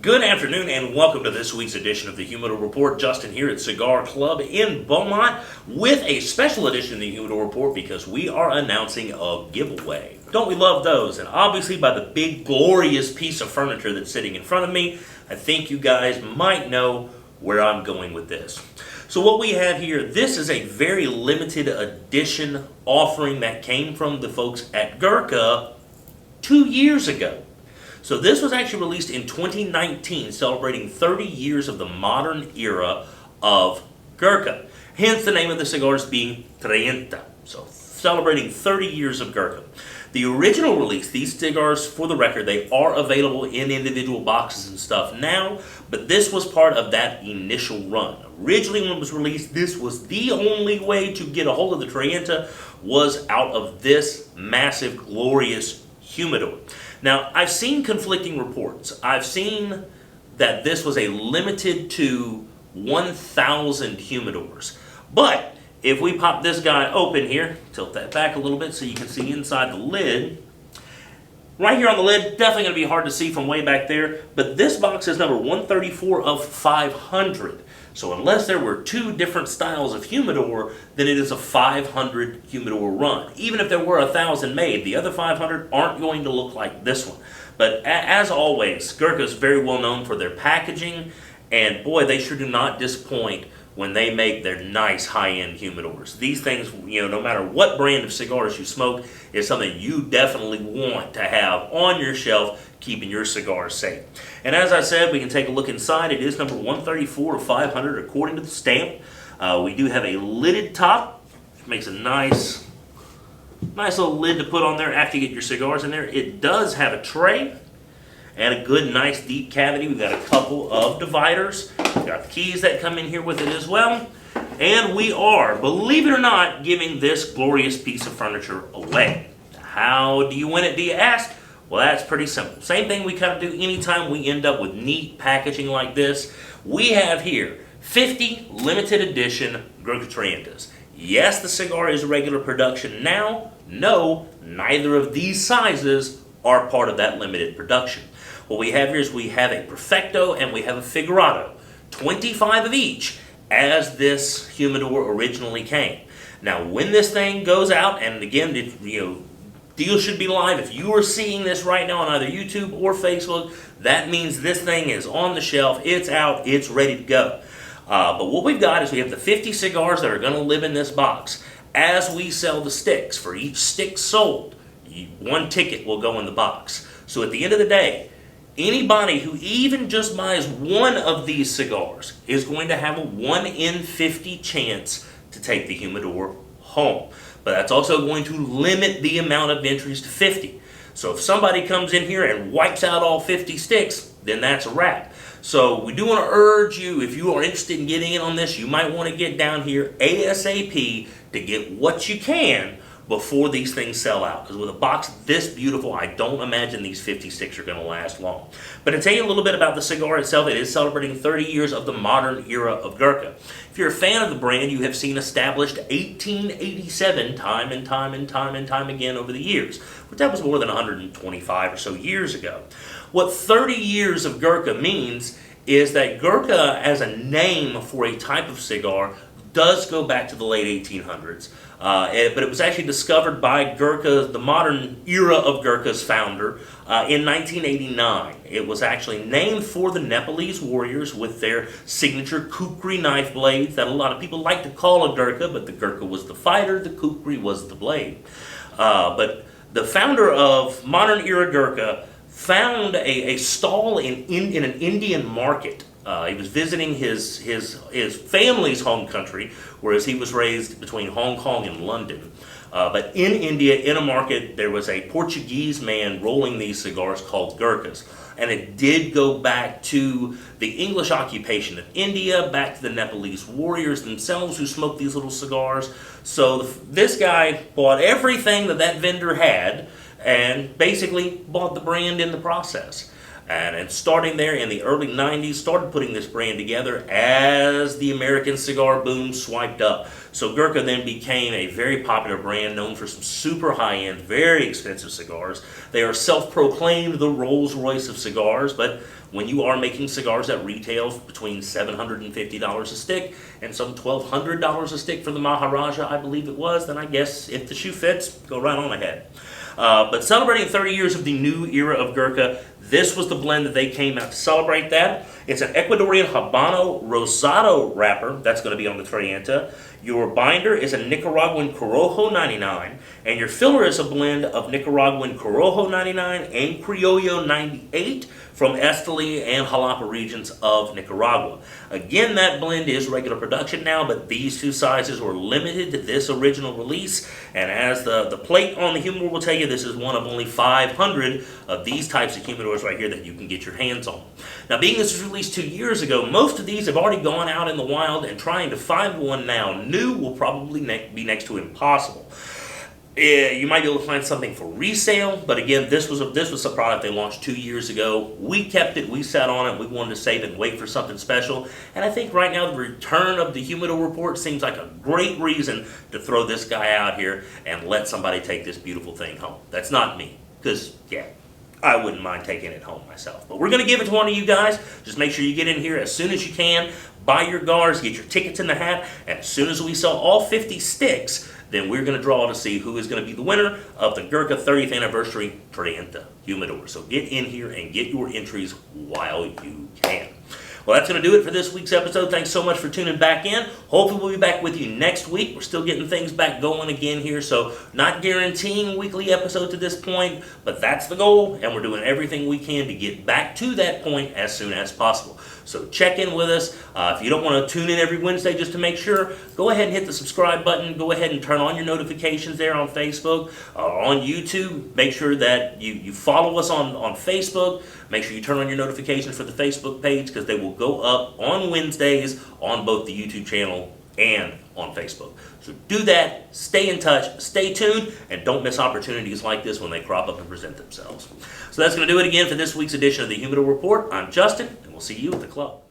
Good afternoon and welcome to this week's edition of the Humidor Report. Justin here at Cigar Club in Beaumont with a special edition of the Humidor Report because we are announcing a giveaway. Don't we love those? And obviously by the big glorious piece of furniture that's sitting in front of me, I think you guys might know where I'm going with this. So what we have here, this is a very limited edition offering that came from the folks at Gurkha 2 years ago. So this was actually released in 2019, celebrating 30 years of the modern era of Gurkha. Hence the name of the cigars being Trienta. So celebrating 30 years of Gurkha. The original release, these cigars, for the record, they are available in individual boxes and stuff now, but this was part of that initial run. Originally when it was released, this was the only way to get a hold of the Trienta was out of this massive, glorious humidor. Now, I've seen conflicting reports. I've seen that this was a limited to 1,000 humidors. But if we pop this guy open here, tilt that back a little bit so you can see inside the lid. Right here on the lid, definitely going to be hard to see from way back there, but this box is number 134 of 500. So unless there were two different styles of humidor, then it is a 500 humidor run. Even if there were 1,000 made, the other 500 aren't going to look like this one. But as always, Gurkha is very well known for their packaging, and boy, they sure do not disappoint when they make their nice high-end humidors. These things, no matter what brand of cigars you smoke, is something you definitely want to have on your shelf, keeping your cigars safe. And as I said, we can take a look inside. It is number 134 of 500 according to the stamp. We do have a lidded top, which makes a nice little lid to put on there after you get your cigars in there. It does have a tray and a good, nice, deep cavity. We've got a couple of dividers. We've got the keys that come in here with it as well. And we are, believe it or not, giving this glorious piece of furniture away. How do you win it, do you ask? Well, that's pretty simple. Same thing we kind of do anytime we end up with neat packaging like this. We have here 50 limited edition Gurkha Trientas. Yes, the cigar is regular production now. No, neither of these sizes are part of that limited production. What we have here is we have a Perfecto and we have a Figurado. 25 of each, as this humidor originally came. Now, when this thing goes out, and again, deal should be live. If you are seeing this right now on either YouTube or Facebook, that means this thing is on the shelf, it's out, it's ready to go. But what we've got is we have the 50 cigars that are going to live in this box. As we sell the sticks, for each stick sold, one ticket will go in the box. So at the end of the day, anybody who even just buys one of these cigars is going to have a 1 in 50 chance to take the humidor home. But that's also going to limit the amount of entries to 50. So if somebody comes in here and wipes out all 50 sticks, then that's a wrap. So we do want to urge you, if you are interested in getting in on this, you might want to get down here ASAP to get what you can before these things sell out. Because with a box this beautiful, I don't imagine these 50 sticks are going to last long. But to tell you a little bit about the cigar itself, it is celebrating 30 years of the modern era of Gurkha. If you're a fan of the brand, you have seen established 1887 time and time again over the years. But that was more than 125 or so years ago. What 30 years of Gurkha means is that Gurkha, as a name for a type of cigar, does go back to the late 1800s. But it was actually discovered by Gurkha, the modern era of Gurkha's founder, in 1989. It was actually named for the Nepalese warriors with their signature kukri knife blades that a lot of people like to call a Gurkha, but the Gurkha was the fighter, the kukri was the blade. But the founder of modern era Gurkha found a stall in an Indian market. He was visiting his family's home country, whereas he was raised between Hong Kong and London. But in India, in a market, there was a Portuguese man rolling these cigars called Gurkhas. And it did go back to the English occupation of India, back to the Nepalese warriors themselves who smoked these little cigars. So this guy bought everything that vendor had and basically bought the brand in the process. And starting there in the early 90s, started putting this brand together as the American cigar boom swiped up. So Gurkha then became a very popular brand known for some super high-end, very expensive cigars. They are self-proclaimed the Rolls-Royce of cigars, but when you are making cigars that retail between $750 a stick and some $1,200 a stick for the Maharaja, I believe it was, then I guess if the shoe fits, go right on ahead. But celebrating 30 years of the new era of Gurkha, this was the blend that they came out to celebrate that. It's an Ecuadorian Habano Rosado wrapper. That's going to be on the Trienta. Your binder is a Nicaraguan Corojo 99, and your filler is a blend of Nicaraguan Corojo 99 and Criollo 98 from Esteli and Jalapa regions of Nicaragua. Again, that blend is regular production now, but these two sizes were limited to this original release, and as the plate on the humidor will tell you, this is one of only 500 of these types of humidors right here that you can get your hands on. Now, being this was released 2 years ago, most of these have already gone out in the wild, and trying to find one now new will probably be next to impossible. You might be able to find something for resale, but again, this was a product they launched 2 years ago. We kept it, we sat on it, we wanted to save it and wait for something special, and I think right now the return of the Humidor report seems like a great reason to throw this guy out here and let somebody take this beautiful thing home. That's not me, because, yeah, I wouldn't mind taking it home myself. But we're going to give it to one of you guys. Just make sure you get in here as soon as you can, buy your gars, get your tickets in the hat, and as soon as we sell all 50 sticks, then we're going to draw to see who is going to be the winner of the Gurkha 30th Anniversary Trienta Humidor. So get in here and get your entries while you can. Well, that's going to do it for this week's episode. Thanks so much for tuning back in. Hopefully we'll be back with you next week. We're still getting things back going again here, so not guaranteeing a weekly episode to this point, but that's the goal, and we're doing everything we can to get back to that point as soon as possible. So check in with us. If you don't want to tune in every Wednesday just to make sure, go ahead and hit the subscribe button. Go ahead and turn on your notifications there on Facebook or on YouTube. Make sure that you follow us on Facebook. Make sure you turn on your notifications for the Facebook page, because they will go up on Wednesdays on both the YouTube channel and on Facebook. So do that, stay in touch, stay tuned, and don't miss opportunities like this when they crop up and present themselves. So that's going to do it again for this week's edition of the Humidor Report. I'm Justin, and we'll see you at the club.